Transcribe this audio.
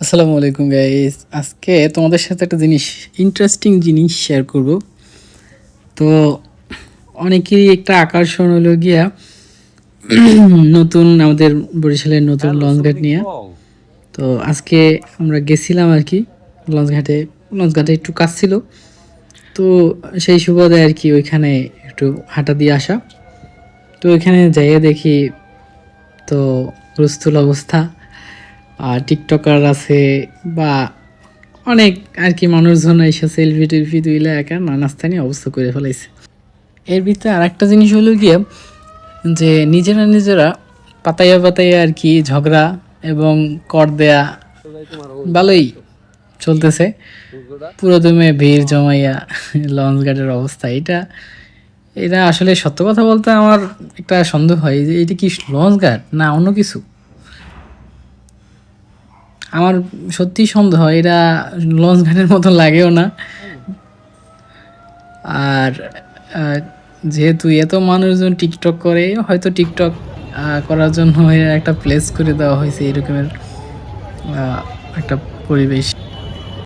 আসসালামু আলাইকুম গাইস। আজকে তোমাদের সাথে একটা ইন্টারেস্টিং জিনিস শেয়ার করব। তো অনেকেরই একটা আকর্ষণ হলো গিয়া নতুন আমাদের বরিশালের নতুন লঞ্চ ঘাট নিয়ে। তো আজকে আমরা গেছিলাম আর কি লঞ্চ ঘাটে একটু কাজ ছিল। তো সেই সুবাদে আর কি ওইখানে একটু হাঁটা দিয়ে আসা। তো ওইখানে যাইয়ে দেখি তো হুলস্থুল অবস্থা। আর টিকটকার আছে বা অনেক আর কি মানুষজন এসে সেলফি টেলফি তুইলে একা নানাস্থানি অবস্থা করে ফেলাইছে। এর ভিতরে আর একটা জিনিস হলো গিয়ে যে নিজেরা পাতাইয়া পাতাইয়া আর কি ঝগড়া এবং কর দেয়া ভালোই চলতেছে। পুরো দমে ভিড় জমাইয়া লঞ্চ ঘাটের অবস্থা এটা এটা আসলে সত্য কথা বলতে আমার একটা সন্দেহ হয় যে এটা কি লঞ্চ ঘাট না অন্য কিছু। আমার সত্যি সন্দেহ হয় এটা লঞ্চ ঘাটের মতো লাগেও না। আর আহ, যেহেতু এত মানুষজন টিকটক করে হয়তো টিকটক করার জন্য এর একটা প্লেস করে দেওয়া হয়েছে এরকমের একটা পরিবেশ।